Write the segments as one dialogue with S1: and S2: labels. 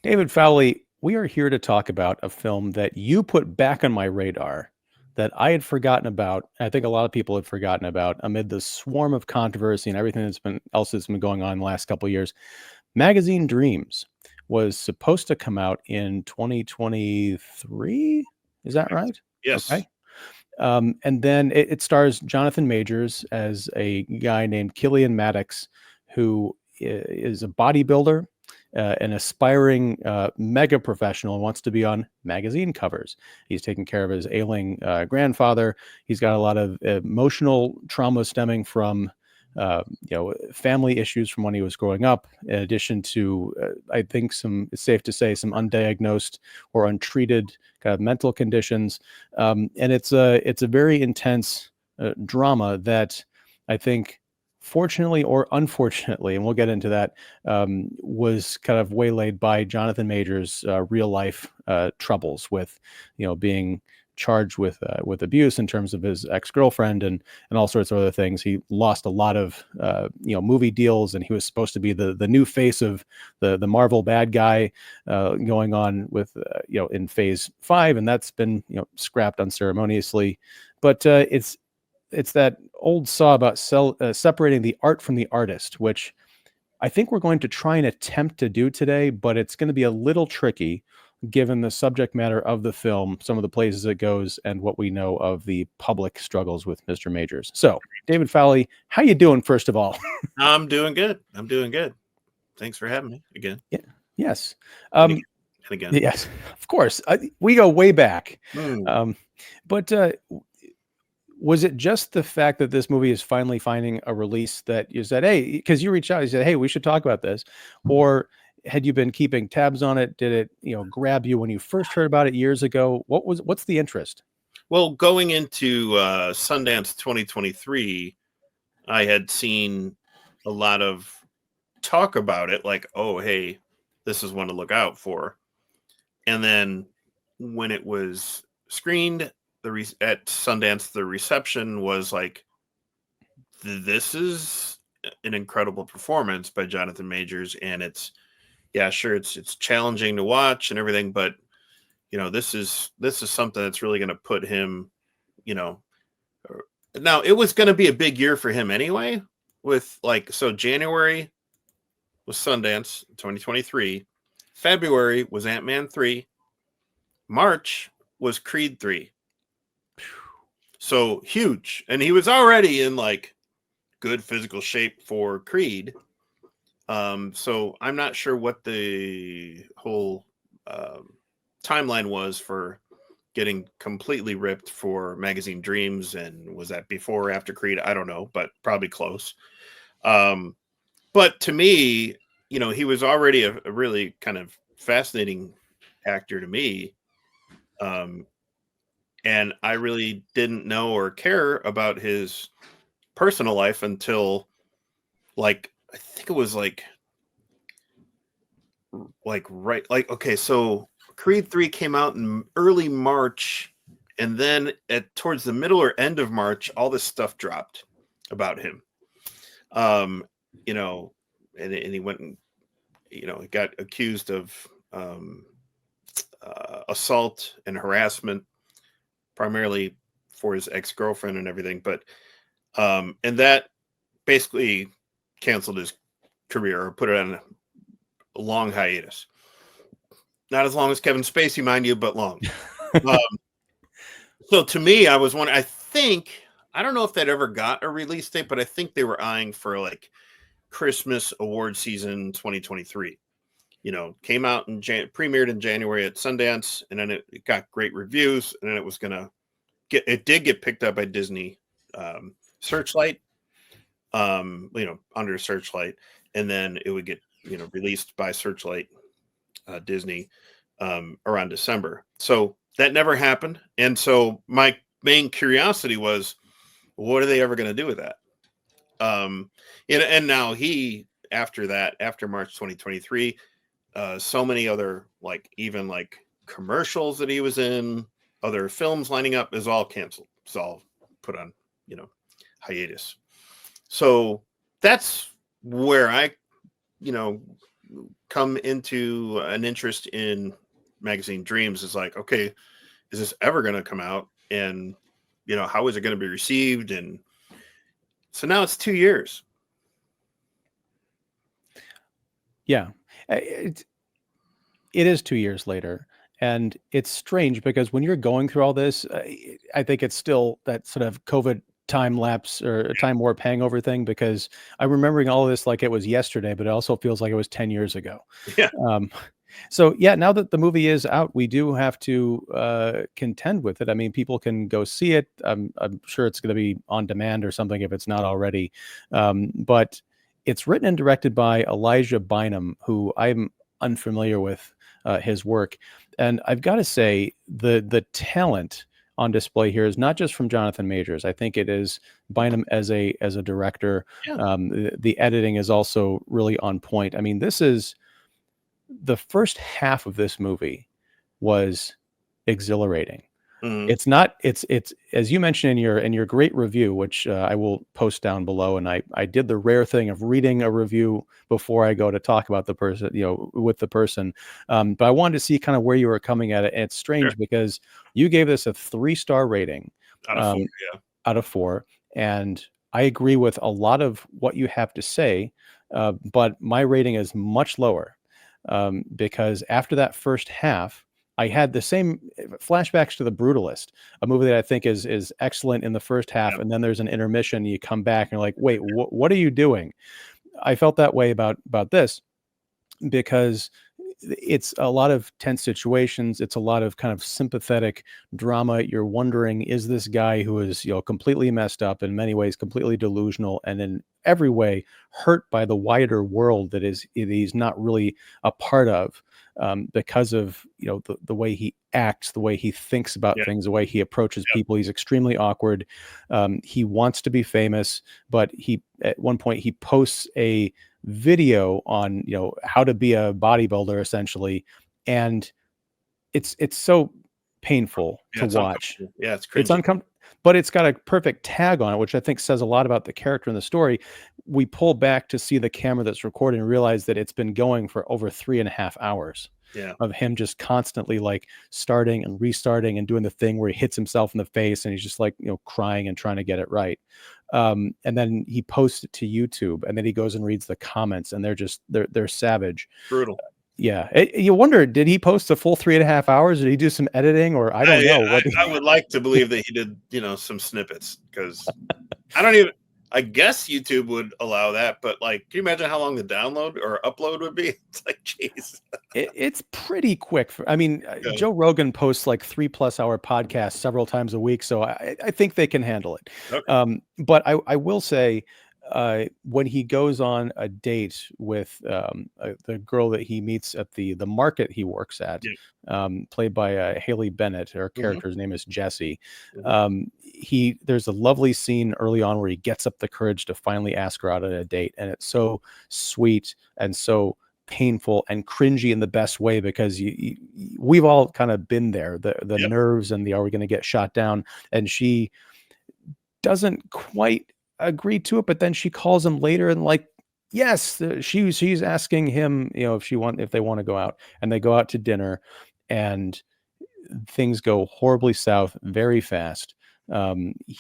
S1: David Fowley, we are here to talk about a film that you put back on my radar that I had forgotten about. I think a lot of people had forgotten about amid the swarm of controversy and everything that's been going on in the last couple of years. Magazine Dreams was supposed to come out in 2023. Is that right?
S2: Yes.
S1: Okay. And then it stars Jonathan Majors as a guy named Killian Maddox, who is a bodybuilder, an aspiring mega professional, and wants to be on magazine covers. He's taking care of his ailing grandfather. He's got a lot of emotional trauma stemming from family issues from when he was growing up, in addition to, I think it's safe to say, some undiagnosed or untreated kind of mental conditions. And it's a very intense drama that I think, fortunately or unfortunately, and we'll get into that, was kind of waylaid by Jonathan Majors' real life troubles with, being charged with abuse in terms of his ex-girlfriend and all sorts of other things. He lost a lot of movie deals, and he was supposed to be the new face of the Marvel bad guy going on with in Phase 5, and that's been scrapped unceremoniously. But it's that old saw about separating the art from the artist, which I think we're going to try and attempt to do today, but it's going to be a little tricky given the subject matter of the film, some of the places it goes, and what we know of the public struggles with Mr. Majors. So, David Fowley, how you doing, first of all?
S2: I'm doing good. I'm doing good. Thanks for having me again.
S1: Yeah. Yes.
S2: And again.
S1: Yes, of course. We go way back.
S2: Mm.
S1: But was it just the fact that this movie is finally finding a release that you said, hey, because you reached out, you said, hey, we should talk about this? Or had you been keeping tabs on it? Did it, grab you when you first heard about it years ago? What's the interest?
S2: Well, going into Sundance 2023, I had seen a lot of talk about it, like, oh, hey, this is one to look out for. And then when it was screened at Sundance, the reception was like, this is an incredible performance by Jonathan Majors, and it's challenging to watch and everything, but this is something that's really going to put him, now it was going to be a big year for him anyway, with January was Sundance 2023, February was Ant-Man 3, March was Creed 3. So huge, and he was already in good physical shape for Creed. So I'm not sure what the whole timeline was for getting completely ripped for Magazine Dreams, and was that before or after Creed? I don't know, but probably close. But to me, he was already a really kind of fascinating actor to me. And I really didn't know or care about his personal life until I think it was okay, so Creed 3 came out in early March, and then towards the middle or end of March, all this stuff dropped about him. And he went and got accused of assault and harassment, primarily for his ex-girlfriend and everything, but and that basically canceled his career, or put it on a long hiatus. Not as long as Kevin Spacey, mind you, but long. So to me, I was wondering, I don't know if that ever got a release date, but I think they were eyeing for Christmas award season 2023. Came out and premiered in January at Sundance, and then it got great reviews, and then it was gonna did get picked up by Disney Searchlight, under Searchlight, and then it would get released by Searchlight, Disney, around December. So that never happened, and so my main curiosity was, what are they ever going to do with that? And now after March 2023, so many other even commercials that he was in, other films lining up, is all canceled. It's all put on hiatus. So that's where I come into an interest in magazine Dreams is like, okay, is this ever going to come out? And, how is it going to be received? And so now it's 2 years.
S1: Yeah. It is 2 years later. And it's strange because when you're going through all this, I think it's still that sort of COVID time lapse or time warp hangover thing, because I'm remembering all of this like it was yesterday, but it also feels like it was 10 years ago.
S2: Yeah.
S1: So yeah, now that the movie is out, we do have to contend with it. I mean, people can go see it. I'm sure it's going to be on demand or something if it's not already. But it's written and directed by Elijah Bynum, who I'm unfamiliar with his work. And I've got to say, the talent on display here is not just from Jonathan Majors. I think it is Bynum as a director.
S2: Yeah.
S1: The editing is also really on point. I mean, this is the first half of this movie was exhilarating.
S2: Mhm.
S1: It's not, it's as you mentioned in your great review, which I will post down below. And I did the rare thing of reading a review before I go to talk about the person, with the person. But I wanted to see kind of where you were coming at it. And it's strange
S2: Sure.
S1: because you gave this a 3-star rating
S2: Out of 4, yeah.
S1: out of 4. And I agree with a lot of what you have to say. But my rating is much lower because after that first half, I had the same flashbacks to The Brutalist, a movie that I think is excellent in the first half,
S2: Yep.
S1: and then there's an intermission. You come back and you're like, wait, what are you doing? I felt that way about this because it's a lot of tense situations. It's a lot of kind of sympathetic drama. You're wondering, is this guy who is, completely messed up, in many ways completely delusional, and in every way hurt by the wider world that he's not really a part of, because of, the way he acts, the way he thinks about
S2: Yeah.
S1: things, the way he approaches
S2: Yep.
S1: people. He's extremely awkward. He wants to be famous, but at one point he posts a video on how to be a bodybuilder essentially, and it's so painful
S2: Yeah,
S1: to
S2: it's
S1: watch.
S2: uncomfortable. Yeah, it's
S1: It's
S2: cringy.
S1: uncomfortable, but it's got a perfect tag on it, which I think says a lot about the character in the story. We pull back to see the camera that's recording and realize that it's been going for over 3.5 hours
S2: Yeah.
S1: of him just constantly like starting and restarting and doing the thing where he hits himself in the face and he's just like, crying and trying to get it right. And then he posts it to YouTube, and then he goes and reads the comments, and they're savage.
S2: Brutal.
S1: Yeah. You wonder, did he post a full 3.5 hours? Did he do some editing, or I don't know what?
S2: I would like to believe that he did, some snippets, because I guess YouTube would allow that, but like, can you imagine how long the download or upload would be? It's like, jeez.
S1: It's pretty quick. I mean,
S2: Yeah.
S1: Joe Rogan posts like 3+ hour podcasts several times a week, so I think they can handle it.
S2: Okay.
S1: But I will say, when he goes on a date with the girl that he meets at the market he works at,
S2: Yeah.
S1: played by Haley Bennett, her
S2: Mhm.
S1: character's name is Jessie.
S2: Mhm.
S1: There's a lovely scene early on where he gets up the courage to finally ask her out on a date, and it's so sweet and so painful and cringy in the best way, because we've all kind of been there, the
S2: Yep.
S1: nerves and are we going to get shot down, and she doesn't quite agree to it, but then she calls him later and like, yes, she's asking him, if they want to go out, and they go out to dinner, and things go horribly south very fast.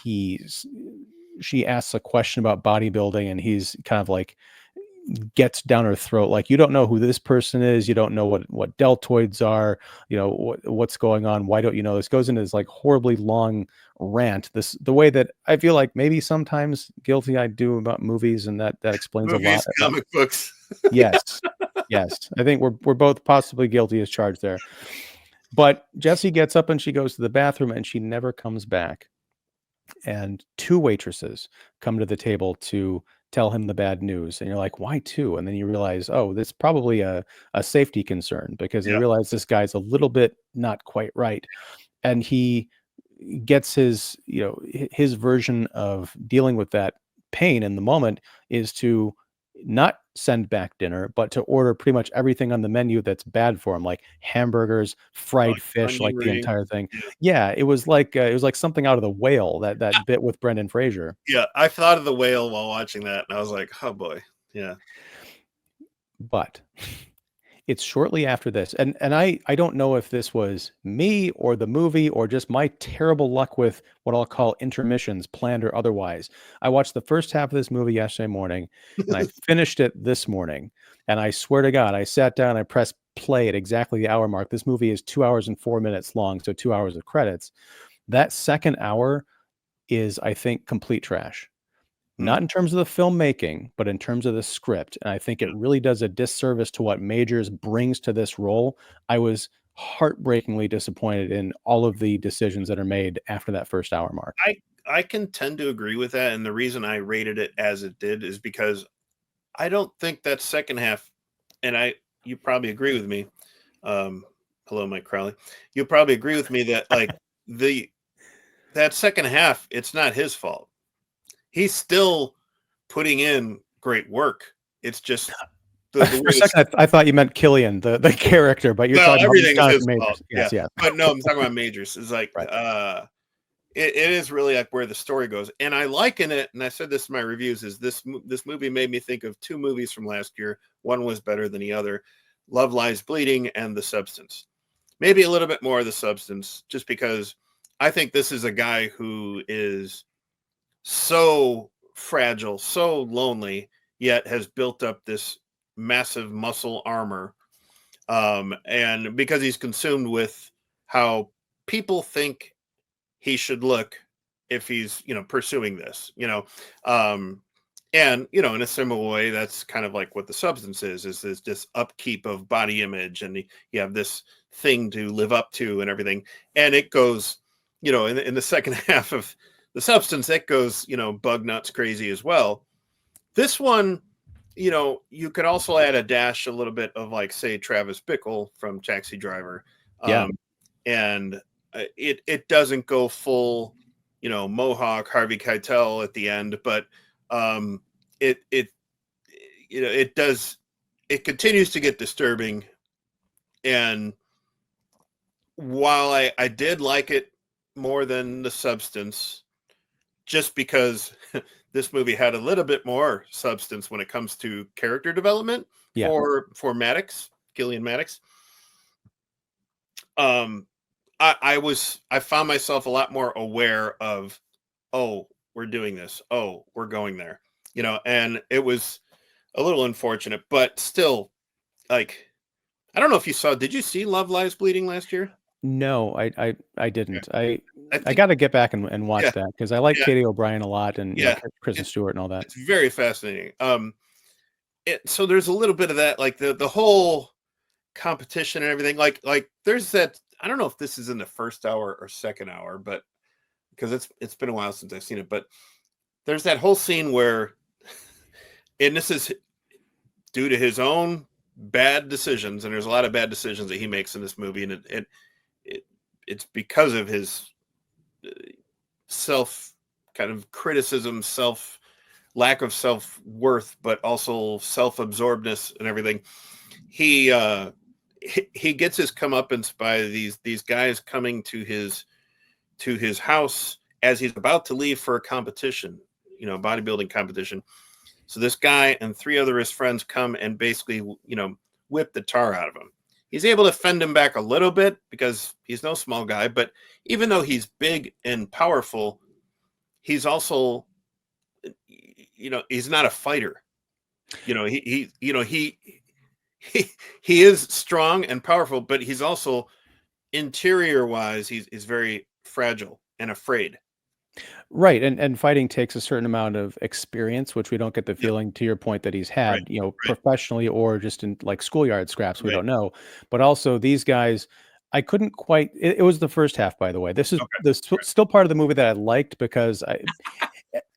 S1: She asks a question about bodybuilding, and he's kind of like gets down her throat, like, you don't know who this person is, you don't know what deltoids are, what's going on, why don't you know this? Goes into this like horribly long rant, the way that I feel like maybe sometimes guilty I do about movies, and that explains a lot
S2: Movies,
S1: about.
S2: comic books.
S1: Yes. Yes, I think we're both possibly guilty as charged there. But Jessie gets up and she goes to the bathroom, and she never comes back, and 2 waitresses come to the table to tell him the bad news, and you're like, why 2? And then you realize, oh, this is probably a safety concern, because they
S2: Yeah.
S1: realize this guy's a little bit not quite right, and he gets his version of dealing with that pain in the moment is to not send back dinner, but to order pretty much everything on the menu that's bad for him, like hamburgers, fried
S2: Like
S1: fish,
S2: onion
S1: like the
S2: rings.
S1: entire thing.
S2: Yeah.
S1: Yeah, it was like something out of The Whale, that bit with Brendan Fraser.
S2: Yeah. I thought of The Whale while watching that, and I was like, oh boy. Yeah.
S1: But it's shortly after this, and I don't know if this was me or the movie or just my terrible luck with what I'll call intermissions, planned or otherwise. I watched the first half of this movie yesterday morning, and I finished it this morning. And I swear to God, I sat down, I pressed play at exactly the hour mark. This movie is 2 hours and 4 minutes long, so 2 hours of credits. That second hour is, I think, complete trash.
S2: Hmm.
S1: Not in terms of the filmmaking, but in terms of the script, and I think it really does a disservice to what Majors brings to this role. I was heartbreakingly disappointed in all of the decisions that are made after that first hour mark.
S2: I can tend to agree with that, and the reason I rated it as it did is because I don't think that second half, and you probably agree with me. Um, Hello, Mike Crowley. You'll probably agree with me that like the that second half, it's not his fault. He's still putting in great work. It's just the
S1: For a
S2: way this.
S1: second, I thought you meant Killian, the character, but you're
S2: Well,
S1: talking about
S2: everything is
S1: Jonathan
S2: his
S1: Majors.
S2: fault. Yeah,
S1: Yes, yes.
S2: but no, I'm talking about Majors. It's like
S1: Right.
S2: it is really like where the story goes, and I liken it. And I said this in my reviews: is this movie made me think of two movies from last year. One was better than the other: Love Lies Bleeding and The Substance. Maybe a little bit more of The Substance, just because I think this is a guy who is so fragile, so lonely, yet has built up this massive muscle armor. And because he's consumed with how people think he should look if he's, pursuing this, and, in a similar way, that's kind of like what The Substance is this upkeep of body image. And you have this thing to live up to and everything. And it goes, in the second half of The Substance, it goes, bug nuts crazy as well. This one, you could also add a dash, a little bit of like, say, Travis Bickle from Taxi Driver.
S1: Yeah.
S2: And it doesn't go full, Mohawk Harvey Keitel at the end, but it it does, it continues to get disturbing. And while I did like it more than The Substance, just because this movie had a little bit more substance when it comes to character development
S1: Yeah.
S2: for Maddox, Gillian Maddox. I found myself a lot more aware of, oh, we're doing this, oh, we're going there, and it was a little unfortunate, but still, like, I don't know if you saw. Did you see Love Lies Bleeding last year?
S1: No, I
S2: Yeah.
S1: didn't.
S2: I
S1: I
S2: think,
S1: got to get back and watch
S2: yeah,
S1: that because I like
S2: yeah,
S1: Katie O'Brien a lot, and
S2: yeah.
S1: Kristen
S2: It,
S1: Stewart and all that.
S2: it's very fascinating. So there's a little bit of that, like the whole competition and everything. Like there's that. I don't know if this is in the first hour or second hour, but because it's been a while since I've seen it, but there's that whole scene where, and this is due to his own bad decisions, and there's a lot of bad decisions that he makes in this movie, and it it's because of his self kind of criticism, self lack of self worth, but also self absorbedness and everything. He he gets his comeuppance by these guys coming to his house as he's about to leave for a competition, bodybuilding competition. So this guy and three other his friends come and basically, whip the tar out of him. He's able to fend him back a little bit because he's no small guy, but even though he's big and powerful, he's also, he's not a fighter. He he is strong and powerful, but he's also interior wise, he's very fragile and afraid.
S1: Right, and fighting takes a certain amount of experience, which we don't get the
S2: Yep.
S1: feeling, to your point, that he's
S2: Right.
S1: had,
S2: Right.
S1: professionally or just in like schoolyard scraps. We
S2: Right.
S1: don't know, but also these guys, I couldn't quite. It was the first half, by the way. This is
S2: Okay.
S1: still part of the movie that I liked because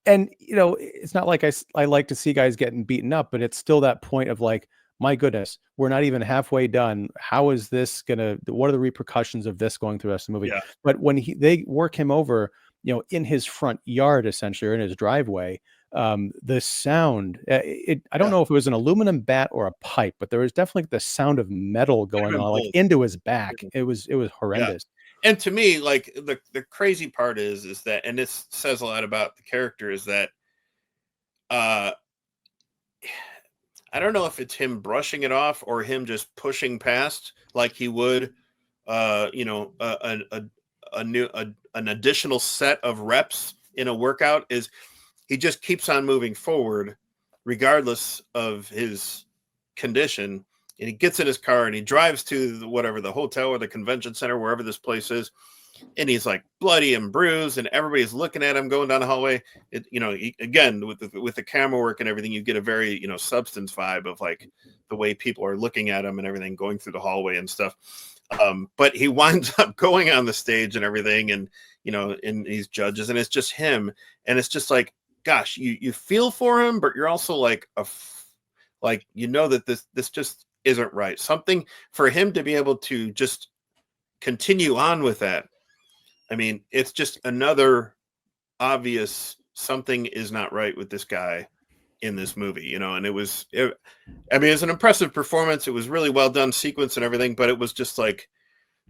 S1: and it's not like I like to see guys getting beaten up, but it's still that point of like, my goodness, we're not even halfway done. How is this gonna? What are the repercussions of this going through the rest of the movie?
S2: Yeah.
S1: But when they work him over, in his front yard, essentially, or in his driveway, the sound, I don't
S2: Yeah.
S1: know if it was an aluminum bat or a pipe, but there was definitely the sound of metal
S2: Could have
S1: going
S2: been
S1: on, like
S2: both.
S1: into his back. It was
S2: Yeah.
S1: horrendous.
S2: And to me, like the crazy part is that, and this says a lot about the character, is that uh I don't know if it's him brushing it off or him just pushing past like he would, you know, a new an additional set of reps in a workout. Is he just keeps on moving forward regardless of his condition, and he gets in his car and he drives to whatever, the hotel or the convention center, wherever this place is, and he's like bloody and bruised, and everybody's looking at him going down the hallway. You know, again, with the camera work and everything, you get a very, you know, Substance vibe of like the way people are looking at him and everything going through the hallway and stuff. But he winds up going on the stage and everything, and you know, and these judges, and it's just him, and it's just like, gosh, you feel for him, but you're also like like, you know, that this just isn't right. Something for him to be able to just continue on with that. I mean, it's just another obvious something is not right with this guy in this movie, you know. And I mean, it's an impressive performance. It was really well done sequence and everything, but it was just like,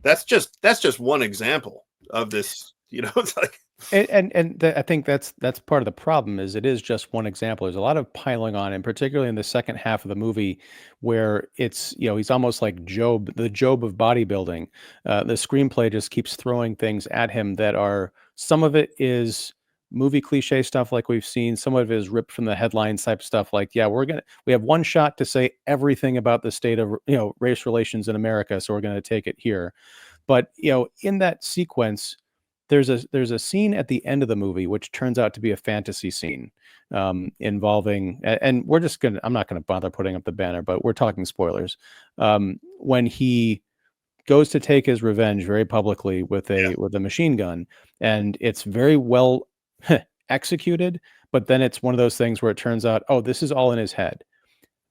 S2: that's just one example of this, you know. It's like,
S1: I think that's part of the problem. Is it is just one example. There's a lot of piling on, and particularly in the second half of the movie, where it's, you know, he's almost like Job, the Job of bodybuilding. The screenplay just keeps throwing things at him that are, some of it is movie cliche stuff like we've seen. Some of it is ripped from the headlines type stuff. Like, yeah, we have one shot to say everything about the state of, you know, race relations in America, so we're going to take it here. But, you know, in that sequence, there's a scene at the end of the movie which turns out to be a fantasy scene, involving, and I'm not gonna bother putting up the banner, but we're talking spoilers. When he goes to take his revenge very publicly with
S2: yeah,
S1: a machine gun, and it's very well executed, but then it's one of those things where it turns out, oh, this is all in his head.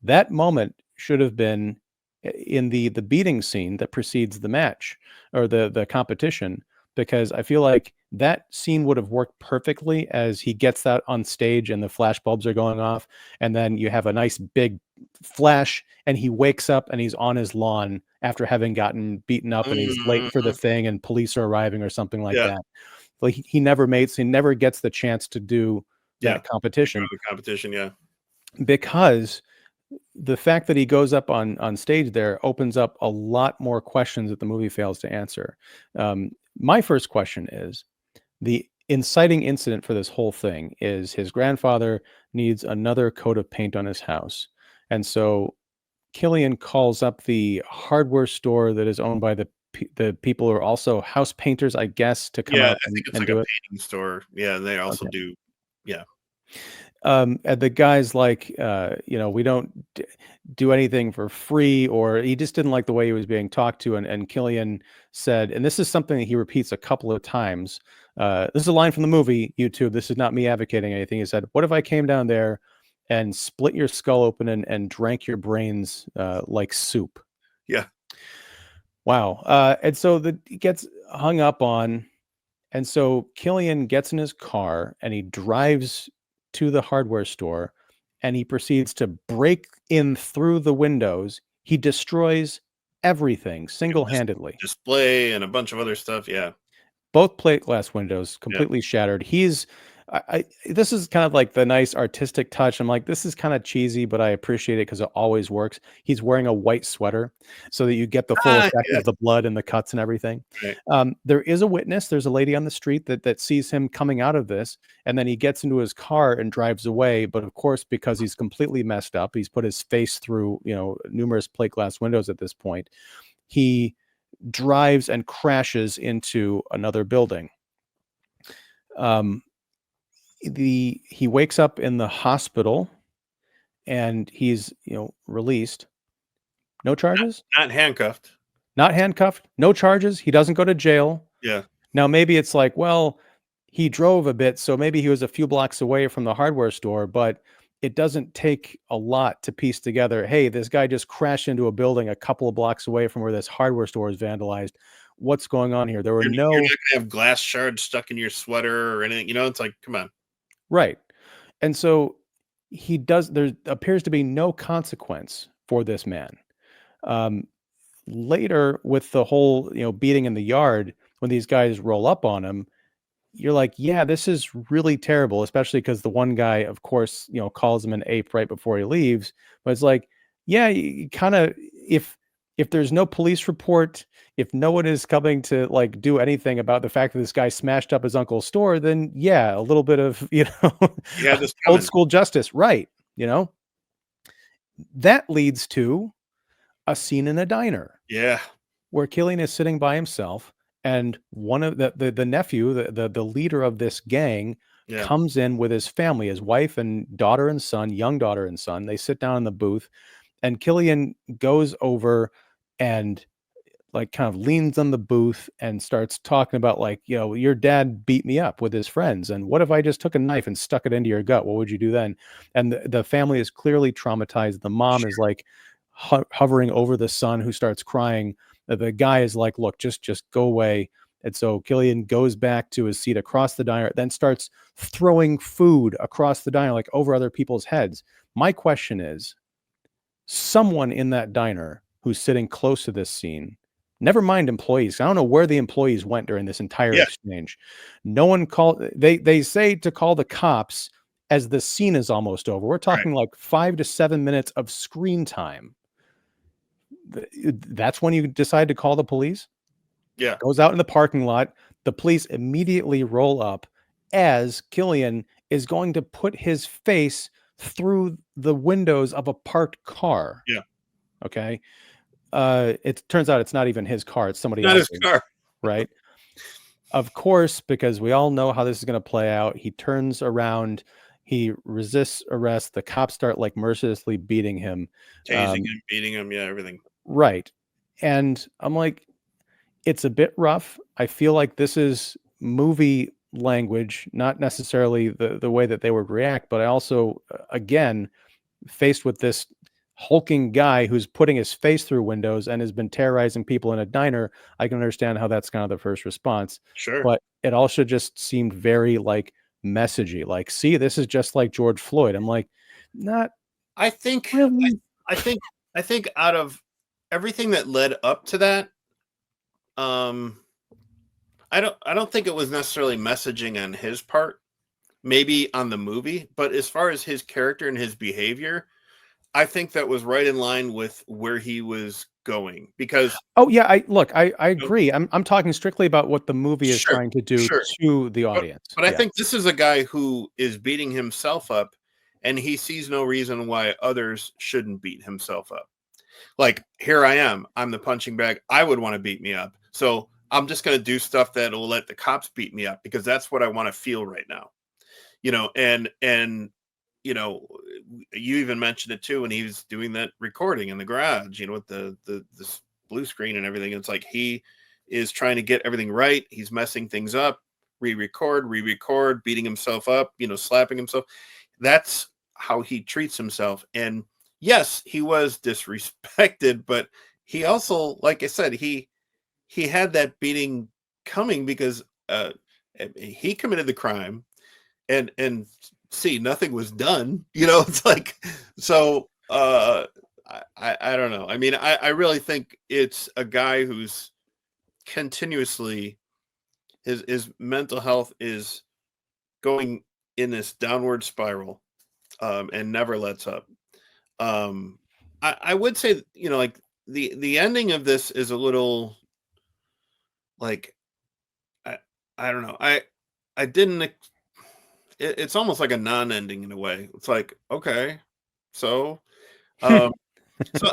S1: That moment should have been in the beating scene that precedes the match, or the competition, because I feel like that scene would have worked perfectly as he gets that on stage and the flash bulbs are going off, and then you have a nice big flash and he wakes up and he's on his lawn after having gotten beaten up, and he's late for the
S2: mhm,
S1: thing and police are arriving or something like
S2: yeah,
S1: that. Like he never gets the chance to do
S2: yeah.
S1: that
S2: To go
S1: competition,
S2: to the competition, yeah.
S1: because the fact that he goes up on stage there opens up a lot more questions that the movie fails to answer. My first question is, the inciting incident for this whole thing is his grandfather needs another coat of paint on his house, and so Killian calls up the hardware store that is owned by the people who are also house painters, I guess, to come
S2: Yeah,
S1: out
S2: I think it's
S1: and
S2: like a
S1: do it.
S2: painting store. Yeah, and they also
S1: Okay.
S2: do, yeah.
S1: And the guy's like, you know, we don't do anything for free, or he just didn't like the way he was being talked to. And Killian said, and this is something that he repeats a couple of times. This is a line from the movie, YouTube. This is not me advocating anything. He said, "What if I came down there and split your skull open and drank your brains like soup?"
S2: Yeah.
S1: Wow. And so he gets hung up on. And so Killian gets in his car and he drives to the hardware store, and he proceeds to break in through the windows. He destroys everything
S2: Like a
S1: single-handedly.
S2: display and a bunch of other stuff, yeah,
S1: Both plate glass windows
S2: yeah.
S1: completely shattered. This is kind of like the nice artistic touch. I'm like, this is kind of cheesy, but I appreciate it because it always works. He's wearing a white sweater so that you get the full
S2: Ah,
S1: effect
S2: yeah,
S1: of the blood and the cuts and everything.
S2: right.
S1: There is a witness. There's a lady on the street that sees him coming out of this, and then he gets into his car and drives away. But of course, because he's completely messed up, he's put his face through, you know, numerous plate glass windows at this point. He drives and crashes into another building. Um, he wakes up in the hospital and he's, you know, released. No charges,
S2: Not handcuffed.
S1: not handcuffed, no charges. He doesn't go to jail.
S2: Yeah.
S1: Now, maybe it's like, well, he drove a bit, so maybe he was a few blocks away from the hardware store, but it doesn't take a lot to piece together, hey, this guy just crashed into a building a couple of blocks away from where this hardware store is vandalized. What's going on here? There were
S2: You're
S1: no.
S2: not gonna have glass shards stuck in your sweater or anything, you know. It's like, come on.
S1: Right. And so there appears to be no consequence for this man. Um, Later with the whole, you know, beating in the yard, when these guys roll up on him, you're like, yeah, this is really terrible, especially because the one guy, of course, calls him an ape right before he leaves. But it's like, yeah, you kind of, if there's no police report, if no one is coming to like do anything about the fact that this guy smashed up his uncle's store, then yeah, a little bit of,
S2: You had this
S1: old
S2: coming.
S1: school justice, right? That leads to a scene in a diner
S2: Yeah.
S1: where Killian is sitting by himself, and one of the nephew, the leader of this gang,
S2: Yeah.
S1: comes in with his family, his wife and daughter and son, young daughter and son. They sit down in the booth, and Killian goes over and like kind of leans on the booth and starts talking about like, your dad beat me up with his friends. And what if I just took a knife and stuck it into your gut? What would you do then? And the family is clearly traumatized. The mom is like hovering over the son who starts crying. The guy is like, look, just go away. And so Killian goes back to his seat across the diner, then starts throwing food across the diner, like over other people's heads. My question is, someone in that diner who's sitting close to this scene, never mind employees, I don't know where the employees went during this entire
S2: Yeah.
S1: exchange. No one called. They say to call the cops as the scene is almost over. We're talking like 5 to 7 minutes of screen time. That's when you decide to call the police.
S2: Yeah.
S1: Goes out in the parking lot. The police immediately roll up as Killian is going to put his face through the windows of a parked car.
S2: Yeah.
S1: Okay. It turns out it's not even his car, it's somebody
S2: Not his
S1: else's,
S2: car.
S1: right? Of course, because we all know how this is going to play out. He turns around, he resists arrest. The cops start like mercilessly beating him.
S2: Tasing him, beating him, yeah, everything.
S1: Right. And I'm like, it's a bit rough. I feel like this is movie language, not necessarily the way that they would react, but I also, again, faced with this hulking guy who's putting his face through windows and has been terrorizing people in a diner, I can understand how that's kind of the first response.
S2: Sure.
S1: But it also just seemed very like messagey, like, see, this is just like George Floyd. I'm like, not
S2: I think
S1: really.
S2: I think out of everything that led up to that, I don't think it was necessarily messaging on his part, maybe on the movie, but as far as his character and his behavior, I think that was right in line with where he was going because
S1: Oh yeah, I agree. I'm talking strictly about what the movie is
S2: sure,
S1: trying to do
S2: sure.
S1: to the
S2: But,
S1: audience.
S2: but I
S1: Yeah.
S2: think this is a guy who is beating himself up and he sees no reason why others shouldn't beat himself up. Like, here I am, I'm the punching bag. I would want to beat me up. So I'm just going to do stuff that will let the cops beat me up because that's what I want to feel right now. And you know, you even mentioned it too when he was doing that recording in the garage, with the this blue screen and everything. It's like he is trying to get everything right. He's messing things up, re-record, beating himself up, slapping himself. That's how he treats himself. And yes, he was disrespected, but he also, like I said, he had that beating coming because he committed the crime and see nothing was done. It's like so I don't know. I mean, I really think it's a guy who's continuously his mental health is going in this downward spiral and never lets up. I would say, like the ending of this is a little like I I don't know. I didn't it's almost like a non-ending in a way. It's like, okay, so um so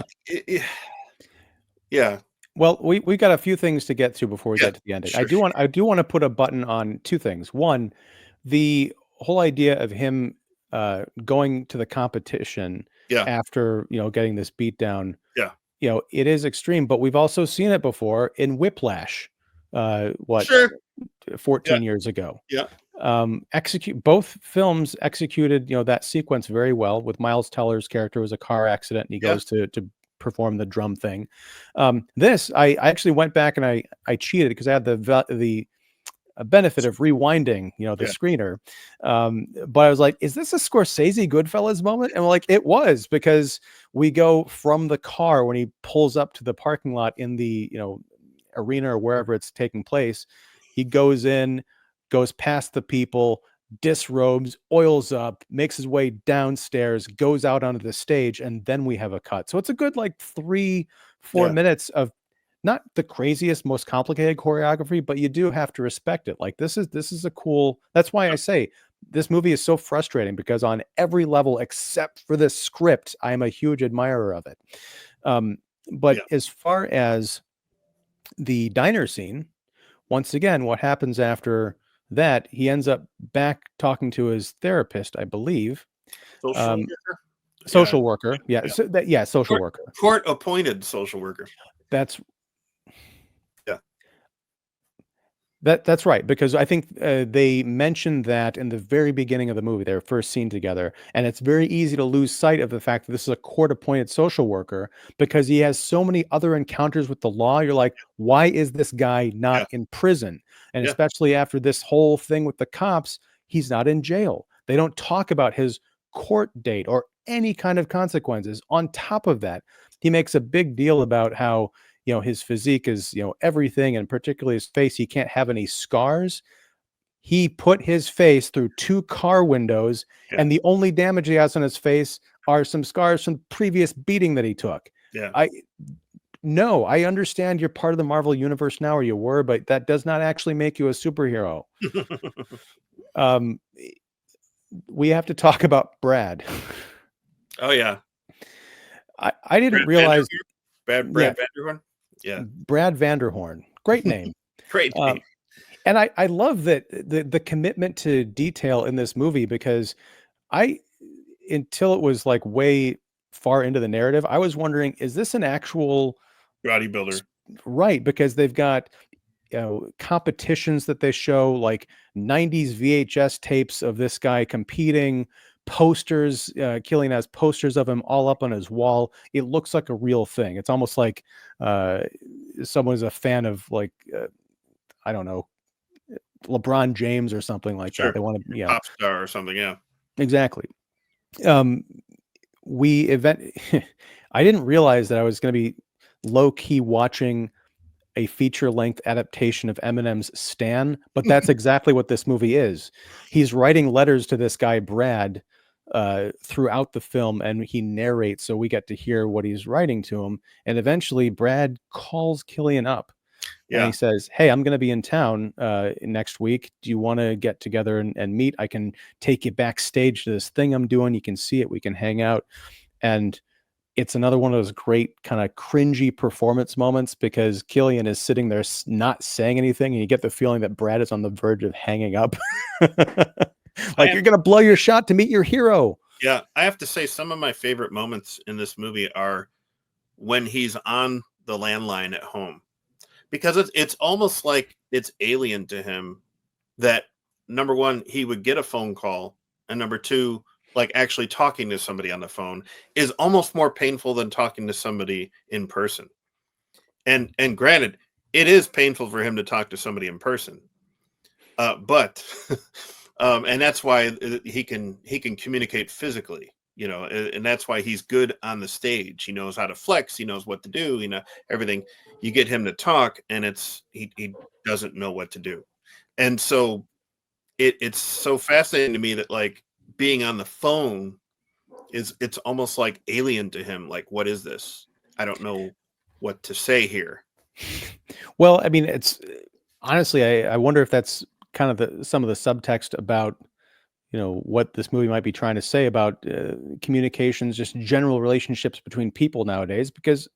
S2: yeah,
S1: Well, we got a few things to get to before we
S2: yeah,
S1: get to the ending.
S2: sure, sure.
S1: I do want to put a button on two things. One, the whole idea of him going to the competition
S2: Yeah,
S1: after getting this beat down.
S2: yeah,
S1: It is extreme, but we've also seen it before in Whiplash. What
S2: sure, yeah,
S1: 14 years ago.
S2: yeah,
S1: Execute both films executed that sequence very well. With Miles Teller's character was a car accident and he
S2: yeah,
S1: goes to perform the drum thing. This I actually went back and I cheated because I had the benefit of rewinding the
S2: yeah,
S1: screener. But I was like, is this a Scorsese Goodfellas moment? And like, it was, because we go from the car when he pulls up to the parking lot in the arena or wherever it's taking place. He goes in, goes past the people, disrobes, oils up, makes his way downstairs, goes out onto the stage, and then we have a cut. So it's a good like 3-4
S2: Yeah.
S1: minutes of not the craziest, most complicated choreography, but you do have to respect it. Like this is a cool. That's why I say this movie is so frustrating, because on every level except for the script, I am a huge admirer of it. But
S2: Yeah.
S1: as far as the diner scene, once again, what happens after that, he ends up back talking to his therapist, I believe.
S2: Social
S1: Um,
S2: worker. Yeah.
S1: social worker. Yeah.
S2: Yeah.
S1: So social worker.
S2: Court appointed social worker.
S1: That's
S2: Yeah.
S1: That's right, because I think they mentioned that in the very beginning of the movie, their first scene together, and it's very easy to lose sight of the fact that this is a court-appointed social worker because he has so many other encounters with the law. You're like, why is this guy not
S2: Yeah.
S1: in prison? And
S2: Yeah.
S1: especially after this whole thing with the cops, he's not in jail. They don't talk about his court date or any kind of consequences. On top of that, he makes a big deal about how his physique is, everything, and particularly his face. He can't have any scars. He put his face through 2 car windows,
S2: Yeah.
S1: and the only damage he has on his face are some scars from previous beating that he took.
S2: Yeah.
S1: No, I understand you're part of the Marvel universe now, or you were, but that does not actually make you a superhero. We have to talk about Brad.
S2: Oh yeah.
S1: I didn't realize.
S2: Brad Vanderhorn. Yeah.
S1: Brad Vanderhorn. Great name.
S2: Great name.
S1: And I love that the commitment to detail in this movie, because until it was like way far into the narrative, I was wondering, is this an actual
S2: Bodybuilder.
S1: right? Because they've got competitions that they show, like 90s VHS tapes of this guy competing, posters. Killian has posters of him all up on his wall. It looks like a real thing. It's almost like someone's a fan of like I don't know, LeBron James or something like
S2: Sure.
S1: that. They want to,
S2: Pop star or something. Yeah.
S1: exactly. I didn't realize that I was going to be low key watching a feature length adaptation of Eminem's Stan, but that's exactly what this movie is. He's writing letters to this guy, Brad, throughout the film, and he narrates, so we get to hear what he's writing to him. And eventually Brad calls Killian up. And
S2: Yeah.
S1: he says, hey, I'm going to be in town next week. Do you want to get together and meet? I can take you backstage to this thing I'm doing. You can see it. We can hang out. And it's another one of those great kind of cringy performance moments, because Killian is sitting there not saying anything. And you get the feeling that Brad is on the verge of hanging up. Like, you're going to blow your shot to meet your hero.
S2: Yeah. I have to say, some of my favorite moments in this movie are when he's on the landline at home. Because it's almost like it's alien to him that, number one, he would get a phone call, and number two, like actually talking to somebody on the phone is almost more painful than talking to somebody in person. And granted, it is painful for him to talk to somebody in person, but and that's why he can communicate physically. And that's why he's good on the stage. He knows how to flex. He knows what to do. Everything. You get him to talk, and he doesn't know what to do. And so it's so fascinating to me that, like, being on the phone it's almost like alien to him. Like, what is this? I don't know what to say here.
S1: Well, I mean, it's honestly, I wonder if that's kind of some of the subtext about what this movie might be trying to say about communications, just general relationships between people nowadays, because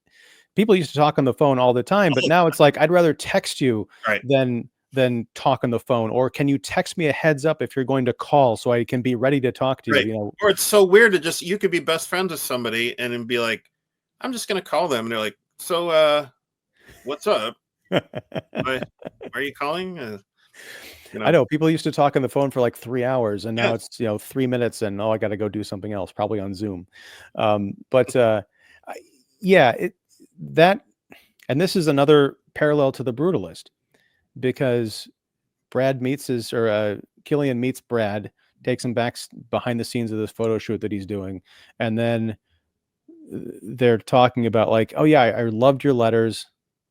S1: people used to talk on the phone all the time, but now it's like, I'd rather text you
S2: Right.
S1: than talk on the phone. Or can you text me a heads up if you're going to call so I can be ready to talk to
S2: Right.
S1: you?
S2: Or it's so weird to you could be best friends with somebody and then be like, I'm just going to call them. And they're like, so what's up? Why are you calling?
S1: I know people used to talk on the phone for like 3 hours, and now
S2: Yes.
S1: it's 3 minutes, and I got to go do something else, probably on Zoom. But that, and this is another parallel to The Brutalist, because Killian meets Brad, takes him back behind the scenes of this photo shoot that he's doing, and then they're talking about like, oh yeah, I loved your letters,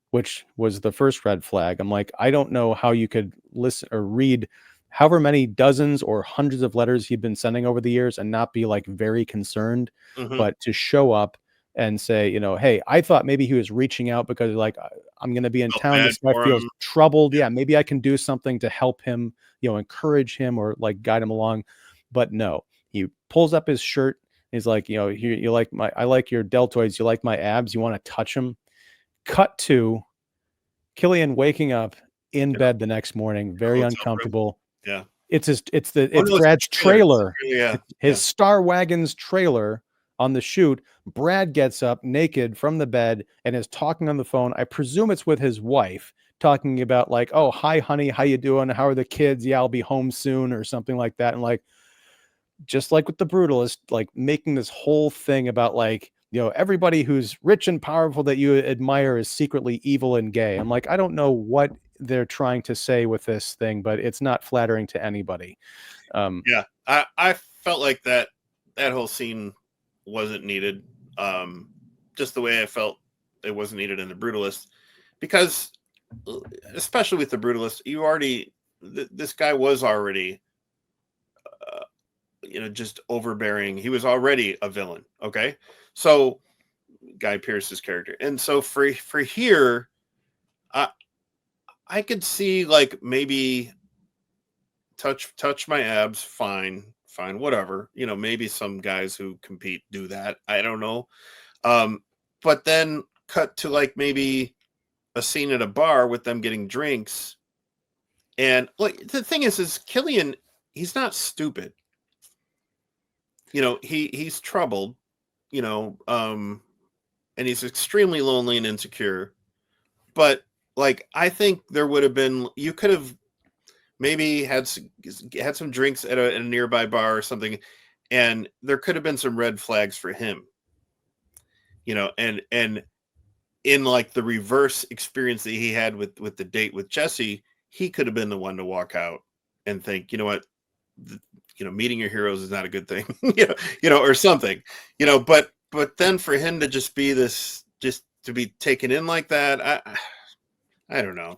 S1: which was the first red flag. I'm like, I don't know how you could listen or read however many dozens or hundreds of letters he'd been sending over the years and not be like very concerned,
S2: Mhm.
S1: but to show up and say, hey, I thought maybe he was reaching out because like I'm going to be in
S2: Felt
S1: town.
S2: bad
S1: This guy
S2: for
S1: feels
S2: him.
S1: troubled. Yeah, maybe I can do something to help him, encourage him or like guide him along. But no, he pulls up his shirt. He's like, here, I like your deltoids. You like my abs. You want to touch them. Cut to Killian waking up in
S2: Yeah.
S1: bed the next morning,
S2: The
S1: very
S2: hotel room.
S1: uncomfortable.
S2: Yeah. Oh,
S1: It's
S2: no, it's
S1: Brad's
S2: a trailer.
S1: trailer.
S2: Yeah.
S1: His Star Wagon's trailer on the shoot. Brad gets up naked from the bed and is talking on the phone. I presume it's with his wife, talking about like, "Oh, hi honey, how you doing? How are the kids? Yeah, I'll be home soon," or something like that. And like, just like with the Brutalist, like making this whole thing about like, everybody who's rich and powerful that you admire is secretly evil and gay. I'm like, I don't know what they're trying to say with this thing, but it's not flattering to anybody.
S2: Yeah. I felt like that whole scene wasn't needed. Just the way I felt it wasn't needed in the Brutalist, because especially with the Brutalist, this guy was already just overbearing. He was already a villain. Okay. So Guy Pearce's character. And so for here, I I could see like maybe touch my abs, fine, whatever. Maybe some guys who compete do that. I don't know. Um, but then cut to like maybe a scene at a bar with them getting drinks. And like the thing is Killian, he's not stupid. He's troubled, you know, um, and he's extremely lonely and insecure. But like I think there would have been, you could have maybe had some drinks at a nearby bar or something, and there could have been some red flags for him. And in like the reverse experience that he had with the date with Jesse, he could have been the one to walk out and think, you know what, meeting your heroes is not a good thing, or something, but then for him to just be this, just to be taken in like that, I don't know.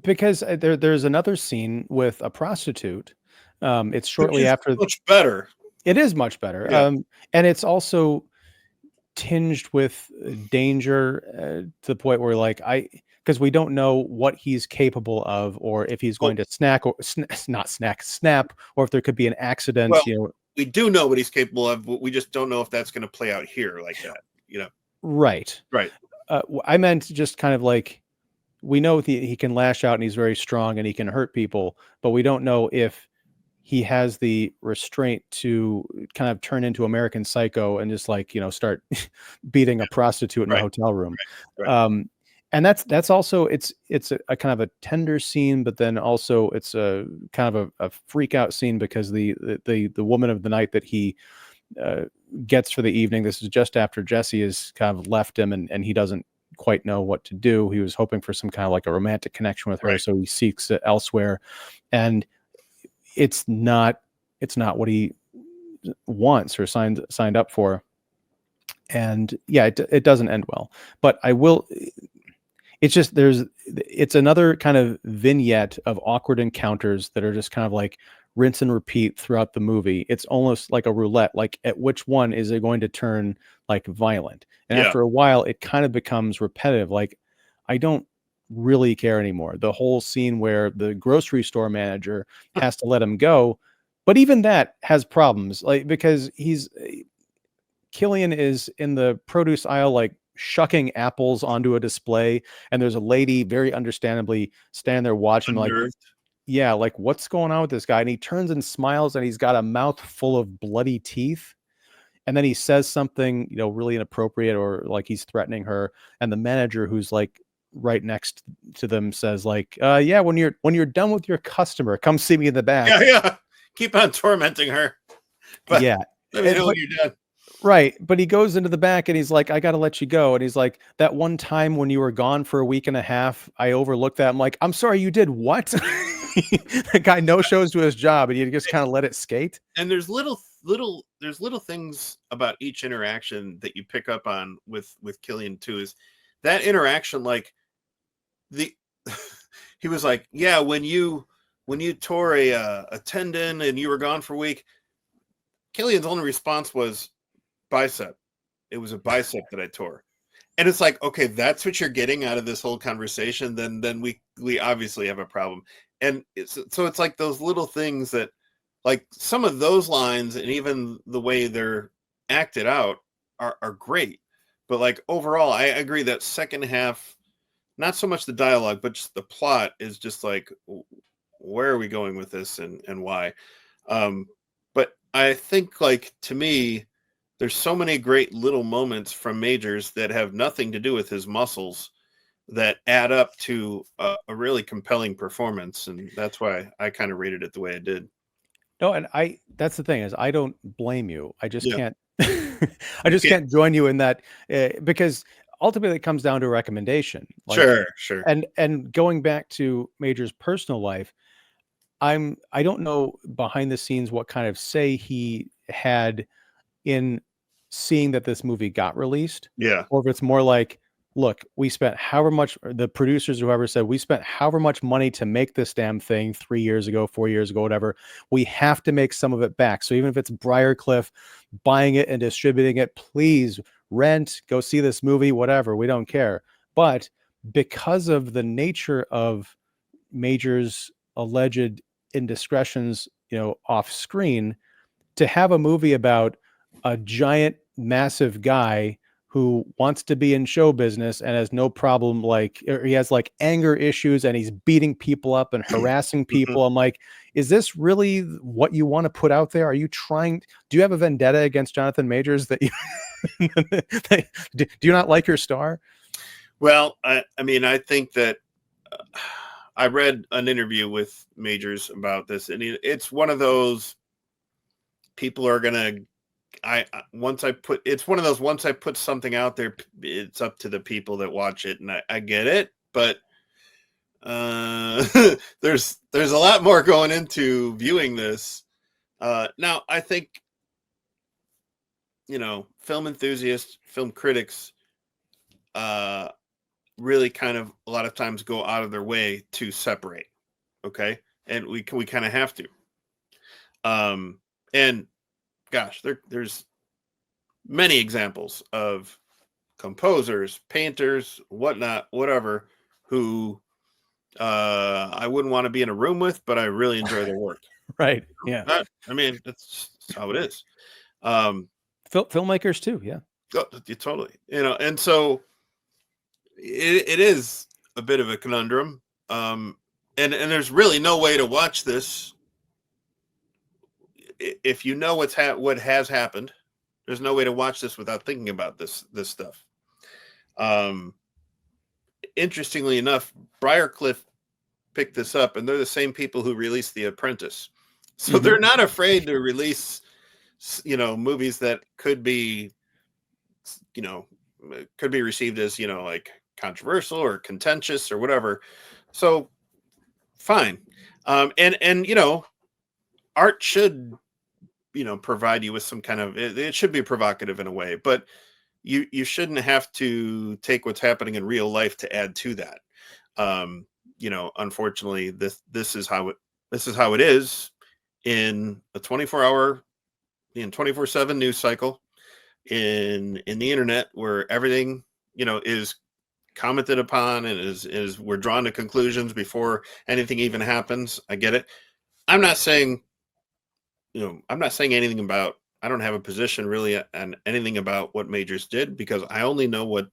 S1: Because there's another scene with a prostitute. It's
S2: Which
S1: shortly
S2: is
S1: after.
S2: much better.
S1: It is much better.
S2: Yeah.
S1: And it's also tinged with danger to the point where like because we don't know what he's capable of, or if he's
S2: Well,
S1: going to not snap, or if there could be an accident,
S2: well, we do know what he's capable of. We just don't know if that's going to play out here like that.
S1: Right.
S2: Right.
S1: I meant just kind of like, we know he can lash out and he's very strong and he can hurt people, but we don't know if he has the restraint to kind of turn into American Psycho and just like, start beating a prostitute in a
S2: Right.
S1: hotel room.
S2: Right.
S1: And that's also, it's a kind of a tender scene, but then also it's a kind of a freak out scene because the woman of the night that he gets for the evening, this is just after Jesse has kind of left him and he doesn't quite know what to do. He was hoping for some kind of like a romantic connection with her,
S2: Right.
S1: so he seeks it elsewhere, and it's not what he wants or signed up for. And yeah, it doesn't end well. But I will. It's just it's another kind of vignette of awkward encounters that are just kind of like rinse and repeat throughout the movie. It's almost like a roulette. Like at which one is it going to turn like violent? And
S2: Yeah.
S1: after a while, it kind of becomes repetitive. Like I don't really care anymore. The whole scene where the grocery store manager has to let him go, but even that has problems. Like because Killian is in the produce aisle, like shucking apples onto a display, and there's a lady very understandably standing there watching, like,
S2: Unnerved.
S1: yeah, like what's going on with this guy? And he turns and smiles, and he's got a mouth full of bloody teeth. And then he says something, really inappropriate, or like he's threatening her. And the manager, who's like right next to them, says, like, yeah, when you're done with your customer, come see me in the
S2: Yeah.
S1: back.
S2: Yeah. Keep on tormenting her, but
S1: Yeah.
S2: let me know when
S1: But
S2: you're done.
S1: right, but he goes into the back and he's like, "I gotta let you go." And he's like, "That one time when you were gone for a week and a half, I overlooked that." I'm like, "I'm sorry, you did what?" The guy no shows to his job, and you just kind of let it skate.
S2: And there's little things about each interaction that you pick up on with Killian too. Is that interaction like the he was like, yeah, when you when you tore a tendon and you were gone for a week, Killian's only response was bicep. It was a bicep that I tore. And it's like, okay, that's what you're getting out of this whole conversation. Then we obviously have a problem. And so it's like those little things that, like, some of those lines and even the way they're acted out are great. But like overall, I agree that second half, not so much the dialogue, but just the plot is just like, where are we going with this and why? But I think, like, to me, there's so many great little moments from Majors that have nothing to do with his muscles that add up to a really compelling performance. And that's why I kind of rated it the way I did.
S1: No, and that's the thing is I don't blame you. I just
S2: Yeah.
S1: can't I just
S2: Yeah.
S1: can't join you in that because ultimately it comes down to a recommendation. Like
S2: Sure.
S1: and going back to Major's personal life, I don't know behind the scenes what kind of say he had in seeing that this movie got released,
S2: Yeah.
S1: or if it's more like, look, we spent however much, or the producers, whoever said, we spent however much money to make this damn thing 3 years ago, 4 years ago, whatever. We have to make some of it back. So even if it's Briarcliff buying it and distributing it, please rent, go see this movie, whatever. We don't care. But because of the nature of Major's alleged indiscretions, off screen, to have a movie about a giant, massive guy who wants to be in show business and has no problem, like, or he has like anger issues and he's beating people up and harassing people. I'm like, is this really what you want to put out there? Are you trying? Do you have a vendetta against Jonathan Majors that you do you not like your star?
S2: Well, I mean, I think that I read an interview with Majors about this, and it's one of those people are gonna. Once I put, it's one of those, once I put something out there, it's up to the people that watch it, and I get it, but there's a lot more going into viewing this. Now, I think, film enthusiasts, film critics, really kind of a lot of times go out of their way to separate. Okay, and we kind of have to. And gosh, there's many examples of composers, painters, whatnot, whatever, who I wouldn't want to be in a room with, but I really enjoy their work.
S1: Right. Yeah.
S2: I mean, that's how it is.
S1: Filmmakers too. Yeah.
S2: Totally. And so it is a bit of a conundrum. And there's really no way to watch this if you know what has happened. There's no way to watch this without thinking about this stuff. Interestingly enough, Briarcliff picked this up, and they're the same people who released The Apprentice, so they're not afraid to release, movies that could be received as like controversial or contentious or whatever. So fine. And art should provide you with some kind of, it should be provocative in a way, but you shouldn't have to take what's happening in real life to add to that. Unfortunately, this is how it is in a 24-hour, 24/7 news cycle, in the internet, where everything is commented upon and is we're drawn to conclusions before anything even happens. I get it. I'm not saying anything about, I don't have a position really on anything about what Majors did, because I only know what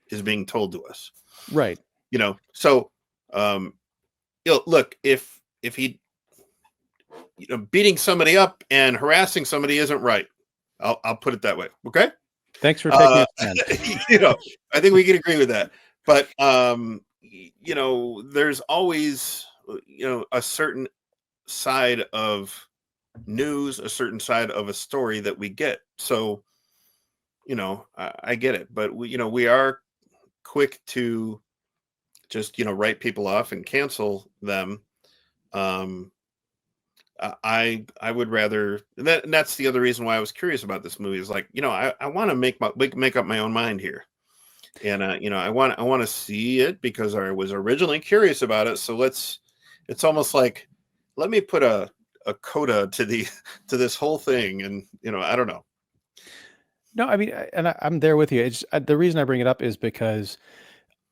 S2: is being told to us.
S1: Right.
S2: So look, if he, beating somebody up and harassing somebody isn't right. I'll put it that way. Okay.
S1: Thanks for taking a stand.
S2: I think we can agree with that. But there's always a certain side of news, a certain side of a story that we get. So I get it, but we are quick to just write people off and cancel them. I would rather, and that's the other reason why I was curious about this movie, is like, I want to make up my own mind here. And I want to see it because I was originally curious about it. So it's almost like, let me put a coda to the to this whole thing, and I don't know.
S1: No, I mean, I'm there with you. It's the reason I bring it up is because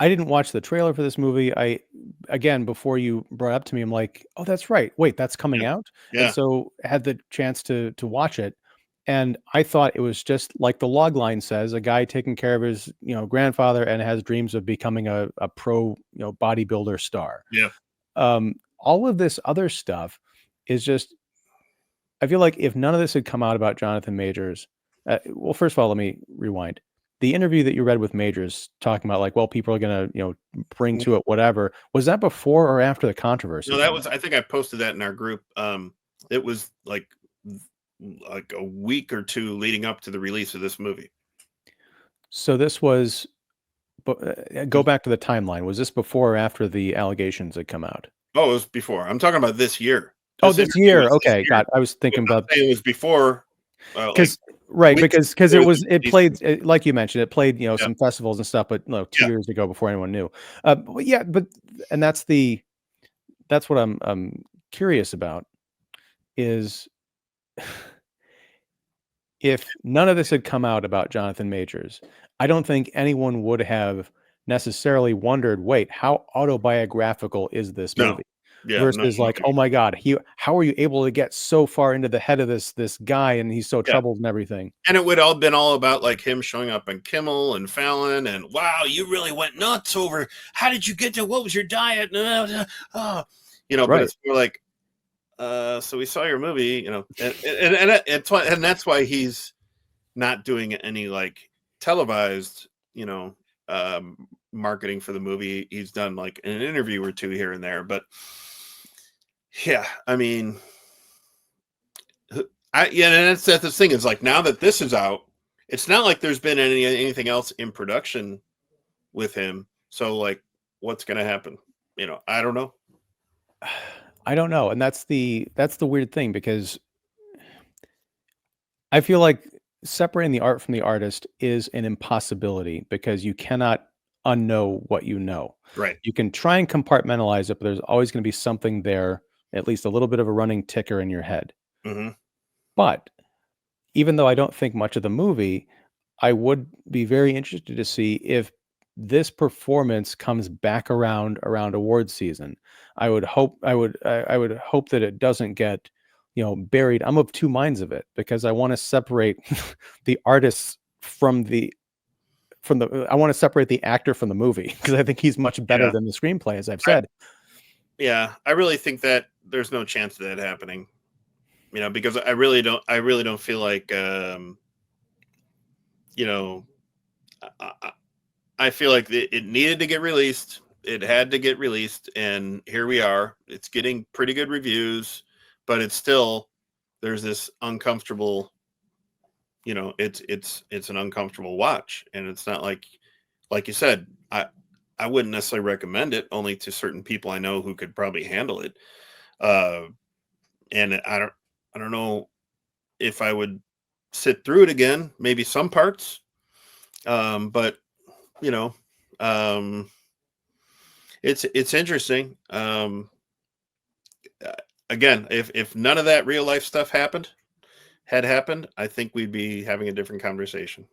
S1: I didn't watch the trailer for this movie. Again, before you brought it up to me, I'm like, oh, that's right. Wait, that's coming
S2: Yeah,
S1: out. And
S2: yeah.
S1: so I had the chance to watch it. And I thought it was just like the log line says, a guy taking care of his, grandfather and has dreams of becoming a pro, bodybuilder star.
S2: Yeah.
S1: All of this other stuff is just, I feel like if none of this had come out about Jonathan Majors, well, first of all, let me rewind. The interview that you read with Majors talking about like, well, people are gonna, bring to it whatever. Was that before or after the controversy
S2: No, that
S1: came
S2: was.
S1: out?
S2: I think I posted that in our group. It was like a week or two leading up to the release of this movie.
S1: So this was, go back to the timeline. Was this before or after the allegations had come out?
S2: Oh, it was before. I'm talking about this year.
S1: Oh,
S2: This
S1: this
S2: interview
S1: year.
S2: was this
S1: Okay,
S2: year.
S1: I was thinking
S2: I'm
S1: about
S2: saying it was before, like
S1: because right
S2: weeks
S1: because
S2: before
S1: it
S2: the
S1: played like you mentioned, it played
S2: yeah,
S1: some festivals and stuff, but no, 2
S2: yeah.
S1: years ago before anyone knew. Well, yeah, but and that's what I'm curious about is if none of this had come out about Jonathan Majors, I don't think anyone would have necessarily wondered, wait, how autobiographical is this
S2: No.
S1: movie?
S2: Yeah, no,
S1: Versus like, oh my God, how are you able to get so far into the head of this guy and he's so
S2: yeah.
S1: troubled and everything?
S2: And it would all been all about like him showing up on Kimmel and Fallon and wow, you really went nuts over how did you get to what was your diet? Oh, but
S1: Right.
S2: it's more like so we saw your movie, and that's why he's not doing any like televised, marketing for the movie. He's done like an interview or two here and there, but yeah, I mean, yeah, and that's the thing is like now that this is out, it's not like there's been anything else in production with him. So like, what's gonna happen? I don't know.
S1: I don't know. And that's the weird thing because I feel like separating the art from the artist is an impossibility because you cannot unknow what you know.
S2: Right.
S1: You can try and compartmentalize it, but there's always going to be something there, at least a little bit of a running ticker in your head.
S2: Hmm.
S1: But even though I don't think much of the movie, I would be very interested to see if this performance comes back around award season. I would hope that it doesn't get, buried. I'm of two minds of it because I want to separate the artists from the I want to separate the actor from the movie because I think he's much better
S2: Yeah.
S1: than the screenplay, as I've
S2: I,
S1: said.
S2: yeah. I really think that there's no chance of that happening. Because I really don't feel like, you know, I, I feel like it needed to get released. It had to get released, and here we are. It's getting pretty good reviews, but it's still there's this uncomfortable. It's an uncomfortable watch, and it's not like you said. I wouldn't necessarily recommend it, only to certain people I know who could probably handle it. Uh, and I don't know if I would sit through it again. Maybe some parts, but you know, um, it's interesting. Uh, Again, if none of that real life stuff had happened, I think we'd be having a different conversation.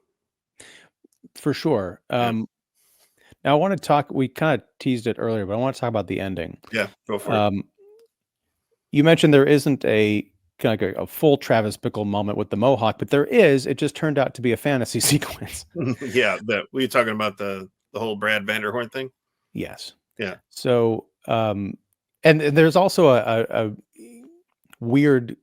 S1: For sure.
S2: Yeah,
S1: Now I want to talk. We kind of teased it earlier, but I want to talk about the ending.
S2: yeah, go for it.
S1: Um, you mentioned there isn't a kind of like a full Travis Bickle moment with the mohawk, but there is. It just turned out to be a fantasy sequence.
S2: Yeah, were you talking about the whole Brad Vanderhorn thing?
S1: Yes.
S2: Yeah,
S1: So, and there's also a weird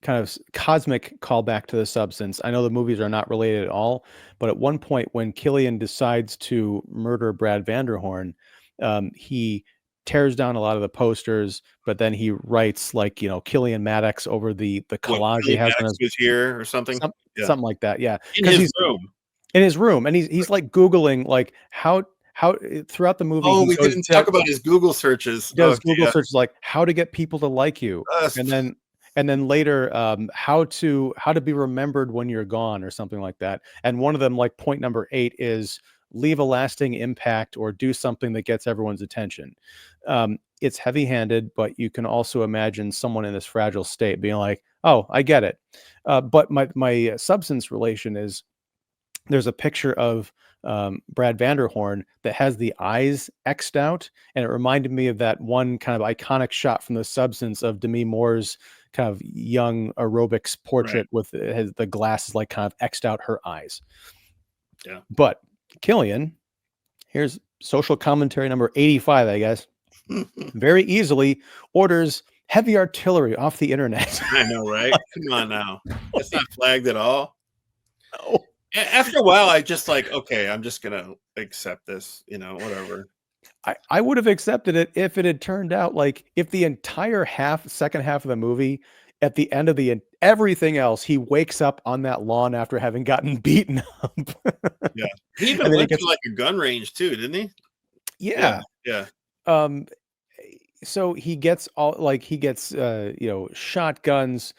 S1: kind of cosmic callback to the substance. I know the movies are not related at all, but at one point when Killian decides to murder Brad Vanderhorn, he tears down a lot of the posters, but then he writes like, Killian Maddox over the
S2: what
S1: collage he
S2: Billy
S1: has on
S2: Maddox
S1: his
S2: was here or something? Yeah,
S1: something like that. Yeah,
S2: in
S1: because
S2: his
S1: he's
S2: room.
S1: in his room and he's like Googling like how throughout the movie
S2: Oh,
S1: he
S2: we
S1: goes
S2: didn't talk about his Google searches.
S1: does
S2: Okay,
S1: Google
S2: yeah.
S1: searches like how to get people to like you,
S2: Uh,
S1: and then later how to be remembered when you're gone or something like that. And one of them, like point number 8, is leave a lasting impact or do something that gets everyone's attention. It's heavy-handed, but you can also imagine someone in this fragile state being like, "Oh, I get it." But my substance relation is there's a picture of Brad Vanderhorn that has the eyes X'd out, and it reminded me of that one kind of iconic shot from The Substance of Demi Moore's kind of young aerobics
S2: Right.
S1: portrait with the glasses like kind of X'd out her eyes.
S2: Yeah.
S1: But Killian, here's social commentary number 85, I guess, very easily orders heavy artillery off the internet.
S2: I know, right? Come on now. It's not flagged at all.
S1: Oh.
S2: After a while, I just like, okay, I'm just gonna accept this, whatever.
S1: I would have accepted it if it had turned out like if the entire second half of the movie, at the end of everything else, he wakes up on that lawn after having gotten beaten up.
S2: Yeah. He even
S1: And then he
S2: went
S1: gets,
S2: to like a gun range too, didn't he?
S1: yeah.
S2: Yeah.
S1: Um, so he gets shotguns,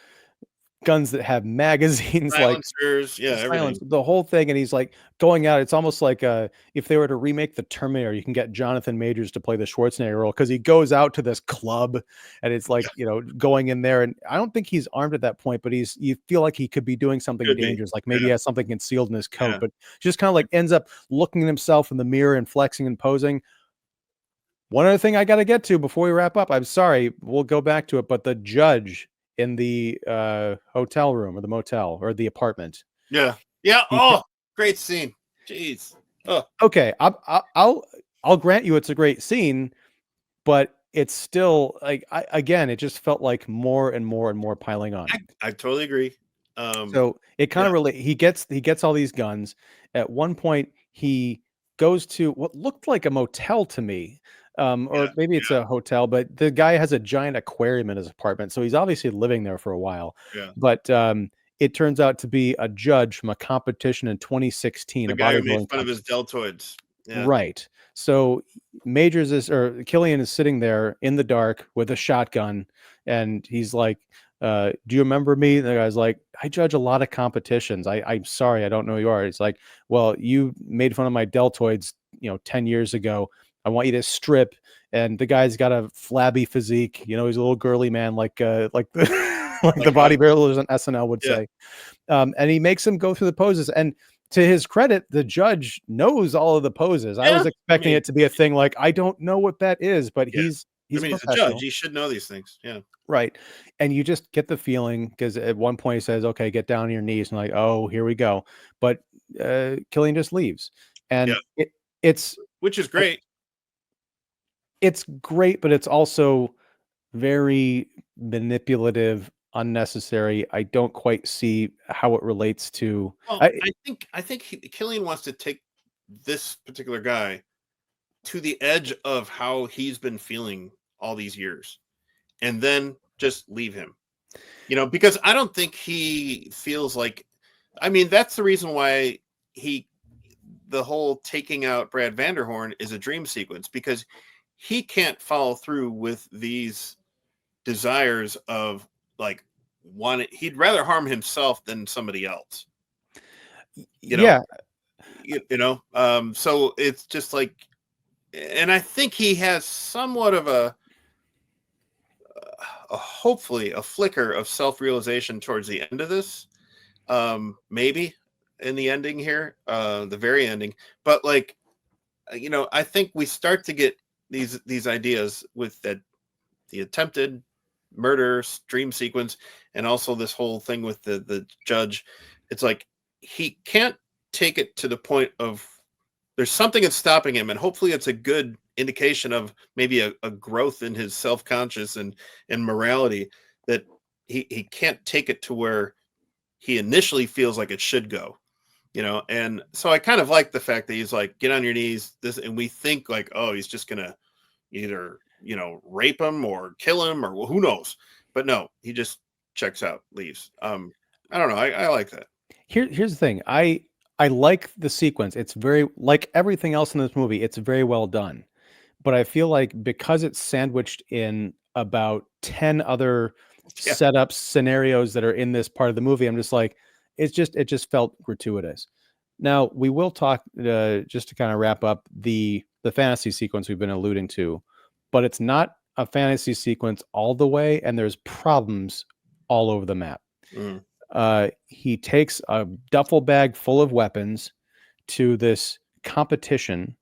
S1: guns that have magazines, like
S2: Silencers, yeah,
S1: silence,
S2: everything.
S1: the whole thing, and he's like going out. It's almost like if they were to remake the Terminator, you can get Jonathan Majors to play the Schwarzenegger role because he goes out to this club and it's like going in there, and I don't think he's armed at that point, but you feel like he could be doing something
S2: Could be.
S1: dangerous, like maybe he
S2: Yeah.
S1: has something concealed in his coat,
S2: Yeah.
S1: but just kind of like ends up looking at himself in the mirror and flexing and posing. One other thing I got to get to before we wrap up, I'm sorry, we'll go back to it, but the judge in the hotel room or the motel or the apartment.
S2: Yeah. Yeah.
S1: He
S2: Oh, great scene. Jeez. Oh.
S1: Okay, I'll grant you it's a great scene, but it's still like again, it just felt like more and more and more piling on.
S2: I totally agree.
S1: So it kind of he gets all these guns. At one point, he goes to what looked like a motel to me, or maybe it's a hotel. But the guy has a giant aquarium in his apartment, so he's obviously living there for a while.
S2: Yeah.
S1: But it turns out to be a judge from a competition in 2016.
S2: The
S1: A
S2: guy who made
S1: bodybuilding
S2: fun of his
S1: competition.
S2: deltoids. Yeah.
S1: Right. So Killian is sitting there in the dark with a shotgun, and he's like, "Do you remember me?" And the guy's like, "I judge a lot of competitions. I'm sorry, I don't know who you are." He's like, "Well, you made fun of my deltoids, 10 years ago. I want you to strip." And the guy's got a flabby physique. He's a little girly man, like the like the bodybuilders on SNL would say. And he makes him go through the poses. And to his credit, the judge knows all of the poses. I was expecting it to be a thing like, I don't know what that is, but he's
S2: he's a
S1: professional.
S2: judge. He should know these things. Yeah.
S1: Right. And you just get the feeling because at one point he says, "Okay, get down on your knees." And like, oh, here we go. But Killian just leaves. And it's
S2: which is great.
S1: It's great, but it's also very manipulative, unnecessary. I don't quite see how it relates to.
S2: Well, I think Killian wants to take this particular guy to the edge of how he's been feeling all these years, and then just leave him. Because I don't think he feels like. I mean, that's the reason why the whole taking out Brad Vanderhorn is a dream sequence, because he can't follow through with these desires of like he'd rather harm himself than somebody else. So it's just like, and I think he has somewhat of a hopefully a flicker of self-realization towards the end of this, maybe in the ending here, the very ending, but like, I think we start to get these ideas with the attempted murder dream sequence, and also this whole thing with the judge. It's like he can't take it to the point of there's something that's stopping him, and hopefully it's a good indication of maybe a growth in his self-conscious and morality, that he can't take it to where he initially feels like it should go. And so I kind of like the fact that he's like, get on your knees, and we think like, oh, he's just gonna either rape him or kill him, or who knows. But no, he just checks out, leaves. I don't know, I like that.
S1: Here's the thing. I like the sequence. It's very, like everything else in this movie, it's very well done. But I feel like because it's sandwiched in about 10 other setups, scenarios that are in this part of the movie, I'm just like, it just felt gratuitous. Now we will talk just to kind of wrap up the fantasy sequence we've been alluding to, but it's not a fantasy sequence all the way, and there's problems all over the map.
S2: Mm.
S1: He takes a duffel bag full of weapons to this competition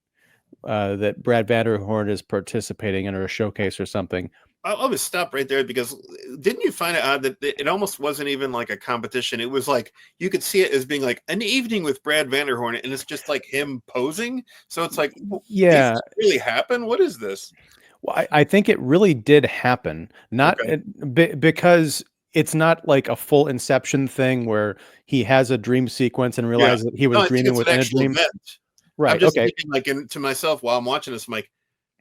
S1: that Brad Vanderhorn is participating in, or a showcase or something.
S2: I'll just stop right there, because didn't you find it odd that it almost wasn't even like a competition? It was like you could see it as being like an evening with Brad Vanderhorn, and it's just like him posing. So it's like,
S1: Yeah,
S2: these really happen? What is this?
S1: well, I think it really did happen, not
S2: Okay.
S1: because it's not like a full Inception thing where he has a dream sequence and
S2: Yeah.
S1: realizes that he
S2: No,
S1: was
S2: I think
S1: dreaming
S2: it's an
S1: within a
S2: actual
S1: dream.
S2: event. I'm
S1: Right.
S2: just
S1: Okay.
S2: thinking like to myself while I'm watching this, I'm like,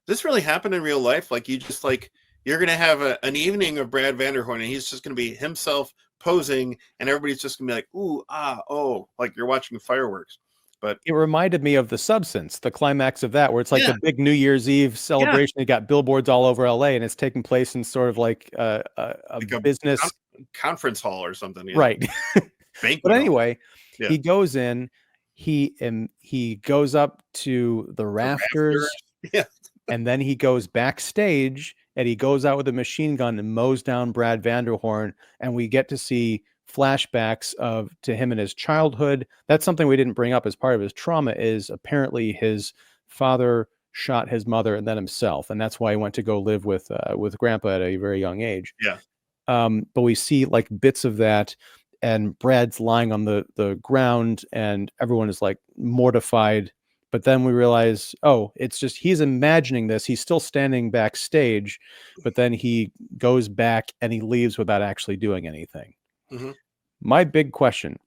S2: this really happened in real life? Like you just like you're gonna have an evening of Brad Vanderhorn, and he's just gonna be himself posing, and everybody's just gonna be like, ooh, ah, oh, like you're watching fireworks. But
S1: It reminded me of The Substance, the climax of that, where it's like
S2: yeah,
S1: the big New Year's Eve
S2: yeah,
S1: celebration. You got billboards all over LA, and it's taking place in sort of like a
S2: like a
S1: business.
S2: conference hall or something,
S1: Right. But
S2: banquet hall.
S1: anyway,
S2: Yeah,
S1: he goes in, he goes up to the
S2: the rafters.
S1: rafters,
S2: Yeah,
S1: and then he goes backstage and he goes out with a machine gun and mows down Brad Vanderhorn, and we get to see flashbacks of to him in his childhood. That's something we didn't bring up as part of his trauma, is apparently his father shot his mother and then himself, and that's why he went to go live with grandpa at a very young age.
S2: yeah,
S1: But we see like bits of that, and Brad's lying on the ground, and everyone is like mortified. But then we realize, oh, it's just he's imagining this. He's still standing backstage, but then he goes back and he leaves without actually doing anything.
S2: hmm
S1: My big question: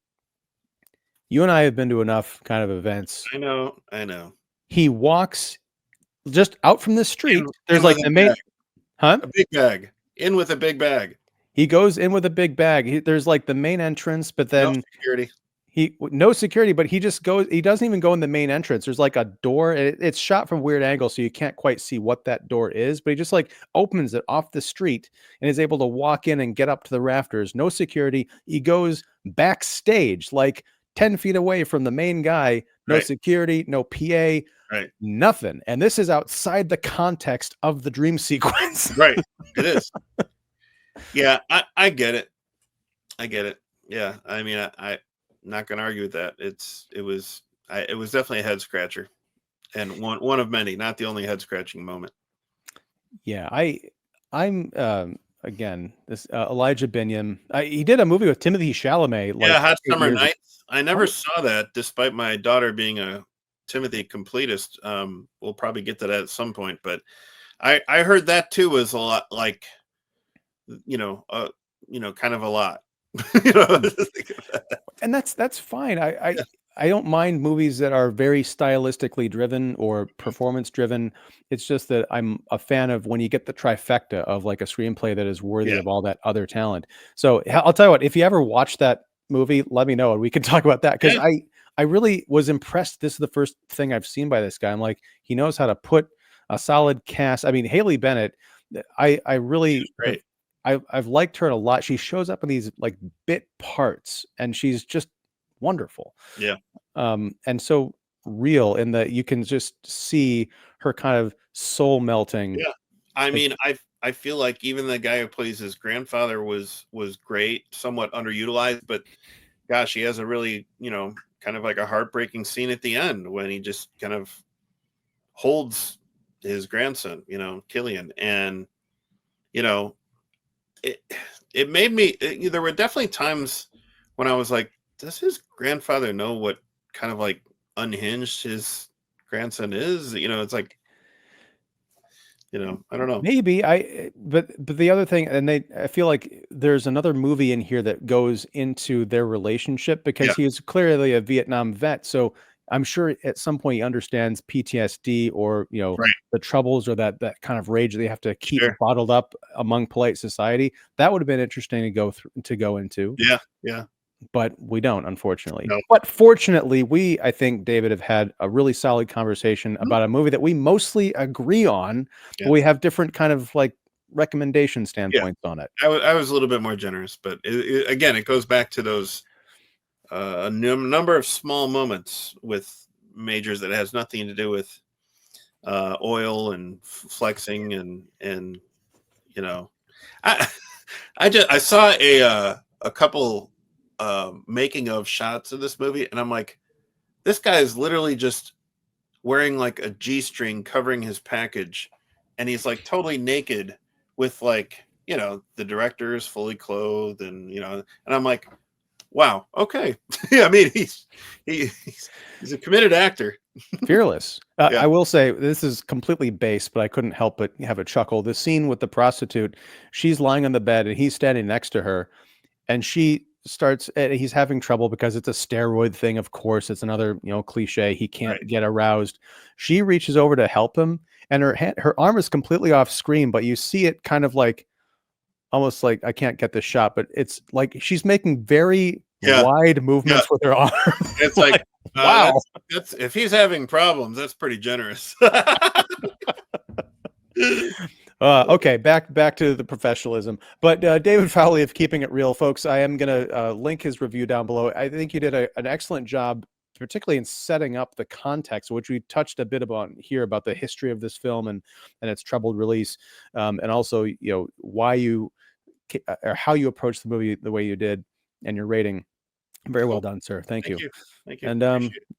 S1: you and I have been to enough kind of events.
S2: I know.
S1: He walks just out from the street. There's
S2: In with
S1: like
S2: a
S1: the main,
S2: bag,
S1: huh?
S2: a big bag, in with a big bag.
S1: He goes in with a big bag. There's like the main entrance, but
S2: No
S1: then
S2: security.
S1: no security, but he just goes. He doesn't even go in the main entrance. There's like a door. It's shot from weird angles, so you can't quite see what that door is. But he just like opens it off the street and is able to walk in and get up to the rafters. No security. He goes backstage, like 10 feet away from the main guy. No
S2: Right,
S1: security, no PA,
S2: right,
S1: nothing. And this is outside the context of the dream sequence.
S2: right. It is. Yeah, I get it. I get it. Yeah, I mean, I'm not gonna argue with that. It was definitely a head scratcher, and one of many, not the only head scratching moment.
S1: Yeah, I'm again this Elijah Bynum. He did a movie with Timothy Chalamet
S2: Yeah,
S1: like
S2: Hot
S1: 8
S2: Summer
S1: years ago.
S2: Nights. I never saw that, despite my daughter being a Timothy completist. We'll probably get to that at some point, but I heard that too was a lot like kind of a lot. you know,
S1: And that's fine. I, I
S2: yeah,
S1: I don't mind movies that are very stylistically driven or performance driven. It's just that I'm a fan of when you get the trifecta of like a screenplay that is worthy
S2: yeah,
S1: of all that other talent. So I'll tell you what, if you ever watch that movie, let me know and we can talk about that, because
S2: yeah.
S1: I really was impressed. This is the first thing I've seen by this guy. I'm like, he knows how to put a solid cast. I mean, Haley Bennett, I
S2: She was
S1: really have
S2: great.
S1: I've liked her a lot. She shows up in these like bit parts and she's just wonderful.
S2: Yeah,
S1: And so real in that you can just see her kind of soul melting.
S2: yeah. I
S1: Like,
S2: mean, I feel like even the guy who plays his grandfather was great, somewhat underutilized, but gosh, he has a really kind of like a heartbreaking scene at the end when he just kind of holds his grandson, Killian, and you know it it made me there were definitely times when I was like, does his grandfather know what kind of like unhinged his grandson is? It's like, I don't know.
S1: maybe but the other thing, and I feel like there's another movie in here that goes into their relationship
S2: Yeah,
S1: because he is clearly a Vietnam vet. So I'm sure at some point he understands PTSD, or
S2: right,
S1: the troubles, or that kind of rage they have to keep
S2: sure,
S1: bottled up among polite society. That would have been interesting to go into.
S2: yeah, yeah,
S1: But we don't, unfortunately.
S2: no,
S1: But fortunately, I think, David, have had a really solid conversation
S2: mhm,
S1: about a movie that we mostly agree on, but
S2: yeah,
S1: we have different kind of like recommendation
S2: yeah.
S1: standpoints on it.
S2: I was a little bit more generous, but again, it goes back to those number of small moments with Majors that has nothing to do with oil and flexing and you know, I I saw a couple making of shots of this movie, and I'm like, this guy is literally just wearing like a G-string covering his package, and he's like totally naked with like, the director is fully clothed, and and I'm like, wow, okay. Yeah, I mean, he's a committed actor.
S1: Fearless.
S2: Yeah,
S1: I will say this is completely base, but I couldn't help but have a chuckle. The scene with the prostitute, she's lying on the bed and he's standing next to her, and she starts. He's having trouble because it's a steroid thing. Of course, it's another cliche. He can't
S2: right.
S1: get aroused. She reaches over to help him, and her arm is completely off screen, but you see it kind of like almost like I can't get this shot, but it's like she's making very
S2: Yeah,
S1: wide
S2: yeah.
S1: movements with her arm.
S2: It's like,
S1: Wow.
S2: that's if he's having problems, that's pretty generous.
S1: Okay, back to the professionalism. But David Fowley of Keeping It Real, folks, I am going to link his review down below. I think you did an excellent job, particularly in setting up the context, which we touched a bit about here, about the history of this film and its troubled release, and also why you or how you approached the movie the way you did, and your rating. Very well
S2: Cool.
S1: done, sir. Thank you.
S2: Thank you.
S1: And
S2: Appreciate it.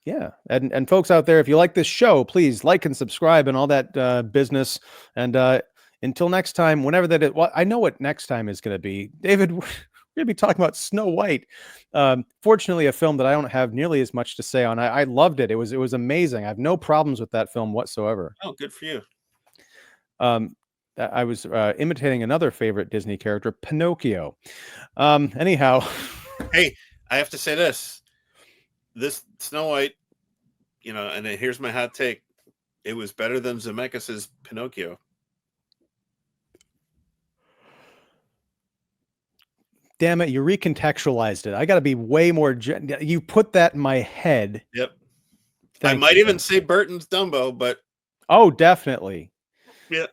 S1: yeah, and folks out there, if you like this show, please like and subscribe and all that business. And until next time, whenever that is, well, I know what next time is going to be. David, we're going to be talking about Snow White. Fortunately, a film that I don't have nearly as much to say on. I loved it. It was amazing. I have no problems with that film whatsoever.
S2: Oh, good for you.
S1: I was imitating another favorite Disney character, Pinocchio. Anyhow,
S2: Hey, I have to say this Snow White, and then here's my hot take. It was better than Zemeckis's Pinocchio.
S1: damn it, you recontextualized it. I got to be way more. You put that in my head.
S2: Yep. I
S1: Thank
S2: might
S1: you.
S2: even say Burton's Dumbo, but
S1: Oh, definitely.
S2: yeah.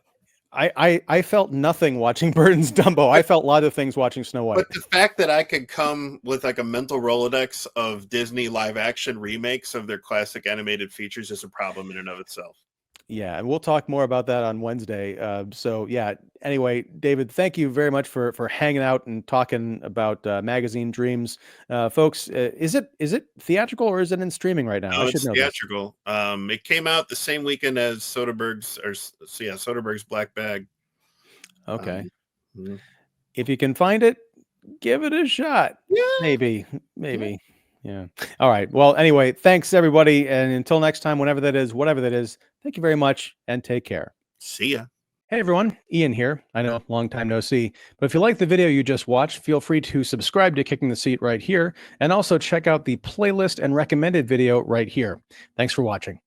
S1: I felt nothing watching Burton's Dumbo. I felt a lot of things watching Snow White.
S2: But the fact that I could come with like a mental Rolodex of Disney live action remakes of their classic animated features is a problem in and of itself.
S1: Yeah, and we'll talk more about that on Wednesday. So yeah. Anyway, David, thank you very much for hanging out and talking about magazine dreams, folks. Is it theatrical or is it in streaming right now?
S2: No,
S1: I should
S2: it's
S1: know this.
S2: theatrical. It came out the same weekend as Soderbergh's Black Bag.
S1: Okay.
S2: Mhm.
S1: If you can find it, give it a shot.
S2: Yeah.
S1: Maybe. Yeah. All right. Well, anyway, thanks everybody. And until next time, whenever that is, whatever that is, thank you very much and take care.
S2: See ya.
S1: Hey everyone, Ian here. I know, long time no see. But if you like the video you just watched, feel free to subscribe to Kicking the Seat right here. And also check out the playlist and recommended video right here. Thanks for watching.